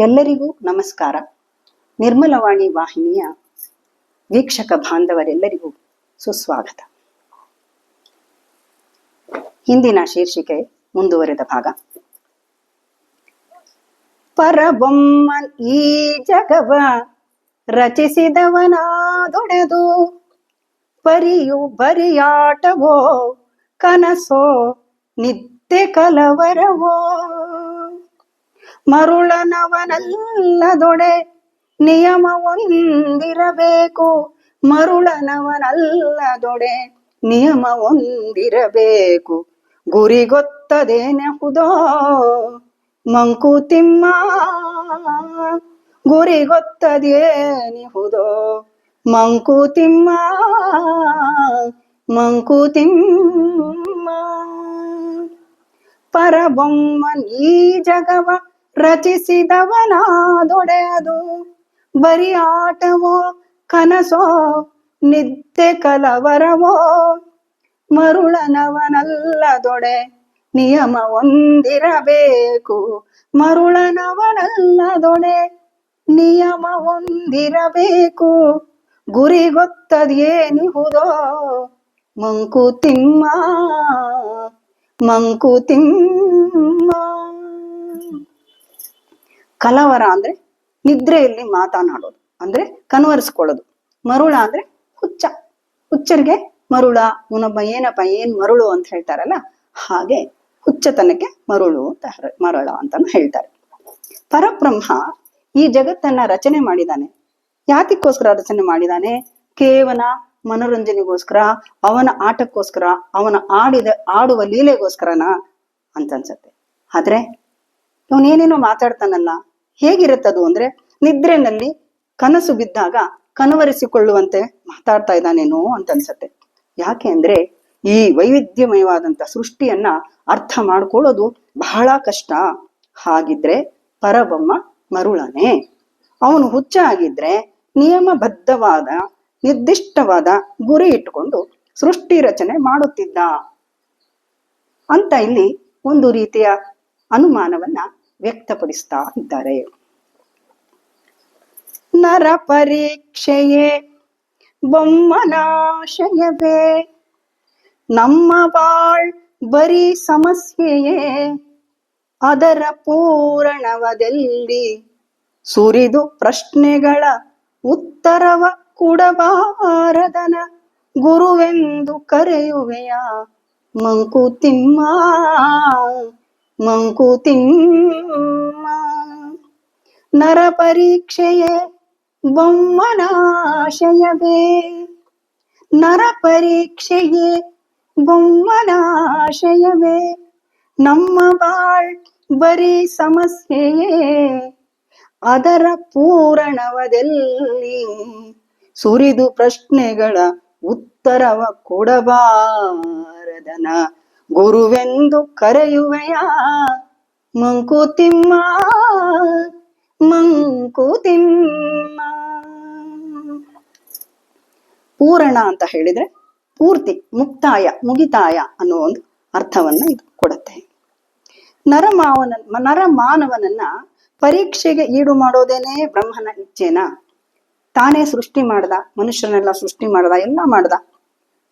ಎಲ್ಲರಿಗೂ ನಮಸ್ಕಾರ. ನಿರ್ಮಲವಾಣಿ ವಾಹಿನಿಯ ವೀಕ್ಷಕ ಬಾಂಧವರೆಲ್ಲರಿಗೂ ಸುಸ್ವಾಗತ. ಹಿಂದಿನ ಶೀರ್ಷಿಕೆ ಮುಂದುವರೆದ ಭಾಗ. ಪರಬೊಮ್ಮನ್ ಈ ಜಗವ ರಚಿಸಿದವನಾದೊಡೆದು ಪರಿಯು ಬರಿಯಾಟವೋ ಕನಸೋ ನಿತ್ಯ ಕಲವರವೋ ಮರುಳನವನಲ್ಲದೊಡೆ ನಿಯಮ ಒಂದಿರಬೇಕು. ಮರುಳನವನಲ್ಲದೊಡೆ ನಿಯಮ ಒಂದಿರಬೇಕು. ಗುರಿ ಗೊತ್ತದೇನೆಹುದೋ ಮಂಕುತಿಮ್ಮ. ಗುರಿ ಗೊತ್ತದೇನಿಹುದೋ ಮಂಕುತಿಮ್ಮ. ಮಂಕುತಿಮ್ಮ ಪರಬೊಮ್ಮನ್ ಈ ಜಗವ ರಚಿಸಿದವನಾದೊಡೆದು ಬರಿ ಆಟವೋ ಕನಸೋ ನಿತ್ಯ ಕಲವರವೋ ಮರುಳನವನಲ್ಲದೊಡೆ ನಿಯಮ ಒಂದಿರಬೇಕು. ಮರುಳನವನಲ್ಲದೊಡೆ ನಿಯಮ ಒಂದಿರಬೇಕು. ಗುರಿ ಗೊತ್ತದೇನಿಹುದೋ ಮಂಕುತಿಮ್ಮ. ಮಂಕುತಿಮ್ಮ. ಕಲವರ ಅಂದ್ರೆ ನಿದ್ರೆಯಲ್ಲಿ ಮಾತನಾಡೋದು, ಅಂದ್ರೆ ಕನ್ವರ್ಸ್ಕೊಳ್ಳೋದು. ಮರುಳ ಅಂದ್ರೆ ಹುಚ್ಚ. ಹುಚ್ಚರಿಗೆ ಮರುಳ, ಇವನೊಬ್ಬ ಏನಪ್ಪ ಏನ್ ಮರುಳು ಅಂತ ಹೇಳ್ತಾರಲ್ಲ, ಹಾಗೆ ಹುಚ್ಚತನಕ್ಕೆ ಮರುಳು ಅಂತ ಮರಳ ಅಂತಾನು ಹೇಳ್ತಾರೆ. ಪರಬ್ರಹ್ಮ ಈ ಜಗತ್ತನ್ನ ರಚನೆ ಮಾಡಿದಾನೆ. ಯಾತಿಗೋಸ್ಕರ ರಚನೆ ಮಾಡಿದಾನೆ? ಕೇವಲ ಮನೋರಂಜನೆಗೋಸ್ಕರ, ಅವನ ಆಟಕ್ಕೋಸ್ಕರ, ಅವನ ಆಡುವ ಲೀಲೆಗೋಸ್ಕರನ ಅಂತ ಅನ್ಸತ್ತೆ. ಆದ್ರೆ ಇವನೇನೇನೋ ಮಾತಾಡ್ತಾನಲ್ಲ, ಹೇಗಿರುತ್ತದು ಅಂದ್ರೆ ನಿದ್ರೆನಲ್ಲಿ ಕನಸು ಬಿದ್ದಾಗ ಕನವರಿಸಿಕೊಳ್ಳುವಂತೆ ಮಾತಾಡ್ತಾ ಇದ್ದಾನೇನೋ ಅಂತ ಅನ್ಸತ್ತೆ. ಯಾಕೆ ಅಂದ್ರೆ ಈ ವೈವಿಧ್ಯಮಯವಾದಂತ ಸೃಷ್ಟಿಯನ್ನ ಅರ್ಥ ಮಾಡ್ಕೊಳ್ಳೋದು ಬಹಳ ಕಷ್ಟ. ಹಾಗಿದ್ರೆ ಪರಬ್ರಹ್ಮ ಮರುಳನೆ. ಅವನು ಹುಚ್ಚ ಆಗಿದ್ರೆ ನಿಯಮಬದ್ಧವಾದ ನಿರ್ದಿಷ್ಟವಾದ ಗುರಿ ಇಟ್ಟುಕೊಂಡು ಸೃಷ್ಟಿ ರಚನೆ ಮಾಡುತ್ತಿದ್ದ ಅಂತ ಇಲ್ಲಿ ಒಂದು ರೀತಿಯ ಅನುಮಾನವನ್ನ ವ್ಯಕ್ತಪಡಿಸ್ತಾ ಇದ್ದಾರೆ. ನರ ಪರೀಕ್ಷೆಯೇ ಬೊಮ್ಮನಾಶಯವೇ ನಮ್ಮ ಬಾಳ್ ಬರೀ ಸಮಸ್ಯೆಯೇ ಅದರ ಪೂರಣವದಲ್ಲಿ ಸುರಿದು ಪ್ರಶ್ನೆಗಳ ಉತ್ತರವ ಕೊಡಬಾರದನ ಗುರುವೆಂದು ಕರೆಯುವೆಯ ಮಂಕುತಿಮ್ಮ. ಮಂಕುತಿಮ್ಮ. ನರ ಪರೀಕ್ಷೆಯೇ ಬೊಮ್ಮನಾಶಯವೇ. ನರ ಪರೀಕ್ಷೆಯೇ ಬೊಮ್ಮನಾಶಯವೇ ನಮ್ಮ ಬಾಳ್ ಬರೀ ಸಮಸ್ಯೆಯೇ ಅದರ ಪೂರಣವದಲ್ಲಿ ಸುರಿದು ಪ್ರಶ್ನೆಗಳ ಉತ್ತರವ ಕೊಡಬಾರದನ ಗುರುವೆಂದು ಕರೆಯುವೆಯ ಮಂಕುತಿಮ್ಮ. ಮಂಕುತಿಮ್ಮ. ಪೂರಣ ಅಂತ ಹೇಳಿದ್ರೆ ಪೂರ್ತಿ, ಮುಕ್ತಾಯ, ಮುಗಿತಾಯ ಅನ್ನೋ ಒಂದು ಅರ್ಥವನ್ನ ಇದು ಕೊಡುತ್ತೆ. ನರಮಾನವನನ್ನ ಪರೀಕ್ಷೆಗೆ ಈಡು ಮಾಡೋದೇನೆ ಬ್ರಹ್ಮನ ಇಚ್ಛೆನಾ? ತಾನೇ ಸೃಷ್ಟಿ ಮಾಡ್ದ, ಮನುಷ್ಯರನ್ನೆಲ್ಲ ಸೃಷ್ಟಿ ಮಾಡ್ದ, ಎಲ್ಲ ಮಾಡ್ದ.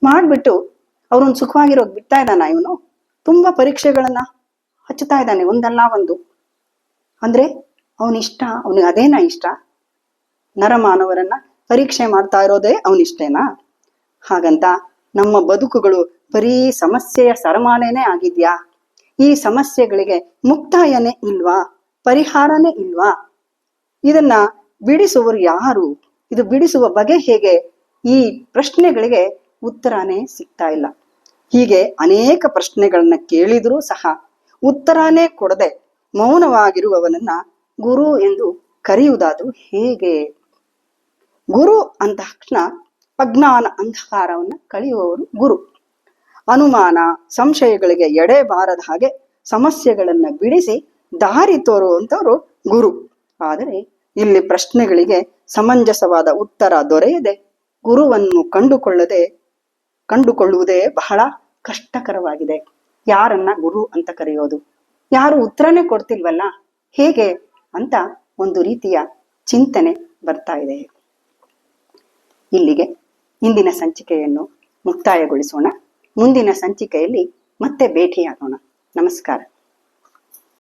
ಮಾಡ್ಬಿಟ್ಟು ಅವ್ರನ್ನ ಸುಖವಾಗಿರೋದು ಬಿಡ್ತಾ ಇದ್ದಾನ? ಇವನು ತುಂಬಾ ಪರೀಕ್ಷೆಗಳನ್ನ ಹಚ್ಚುತ್ತಾ ಇದ್ದಾನೆ, ಒಂದಲ್ಲ ಒಂದು. ಅಂದ್ರೆ ಅವನಿಷ್ಟ, ಅವನಿಗೆ ಅದೇನ ಇಷ್ಟ? ನರಮಾನವರನ್ನ ಪರೀಕ್ಷೆ ಮಾಡ್ತಾ ಇರೋದೇ ಅವನಿಷ್ಟೇನಾ? ಹಾಗಂತ ನಮ್ಮ ಬದುಕುಗಳು ಬರೀ ಸಮಸ್ಯೆಯ ಸರಮಾಲೆನೇ ಆಗಿದ್ಯಾ? ಈ ಸಮಸ್ಯೆಗಳಿಗೆ ಮುಕ್ತಾಯನೇ ಇಲ್ವಾ? ಪರಿಹಾರನೇ ಇಲ್ವಾ? ಇದನ್ನ ಬಿಡಿಸುವರು ಯಾರು? ಇದು ಬಿಡಿಸುವ ಬಗೆ ಹೇಗೆ? ಈ ಪ್ರಶ್ನೆಗಳಿಗೆ ಉತ್ತರನೇ ಸಿಗ್ತಾ ಇಲ್ಲ. ಹೀಗೆ ಅನೇಕ ಪ್ರಶ್ನೆಗಳನ್ನ ಕೇಳಿದ್ರೂ ಸಹ ಉತ್ತರನೇ ಕೊಡದೆ ಮೌನವಾಗಿರುವವನನ್ನ ಗುರು ಎಂದು ಕರೆಯುವುದಾದ್ರೂ ಹೇಗೆ? ಗುರು ಅಂದ ತಕ್ಷಣ ಅಜ್ಞಾನ ಅಂಧಕಾರವನ್ನ ಕಳೆಯುವವರು ಗುರು. ಅನುಮಾನ ಸಂಶಯಗಳಿಗೆ ಎಡೆ ಬಾರದ ಹಾಗೆ ಸಮಸ್ಯೆಗಳನ್ನ ಬಿಡಿಸಿ ದಾರಿ ತೋರುವಂತವರು ಗುರು. ಆದರೆ ಇಲ್ಲಿ ಪ್ರಶ್ನೆಗಳಿಗೆ ಸಮಂಜಸವಾದ ಉತ್ತರ ದೊರೆಯದೆ ಗುರುವನ್ನು ಕಂಡುಕೊಳ್ಳುವುದೇ ಬಹಳ ಕಷ್ಟಕರವಾಗಿದೆ. ಯಾರನ್ನ ಗುರು ಅಂತ ಕರೆಯೋದು? ಯಾರು ಉತ್ತರನೇ ಕೊಡ್ತಿಲ್ವಲ್ಲ, ಹೇಗೆ ಅಂತ ಒಂದು ರೀತಿಯ ಚಿಂತನೆ ಬರ್ತಾ ಇದೆ. ಇಲ್ಲಿಗೆ ಇಂದಿನ ಸಂಚಿಕೆಯನ್ನು ಮುಕ್ತಾಯಗೊಳಿಸೋಣ. ಮುಂದಿನ ಸಂಚಿಕೆಯಲ್ಲಿ ಮತ್ತೆ ಭೇಟಿಯಾಗೋಣ. ನಮಸ್ಕಾರ.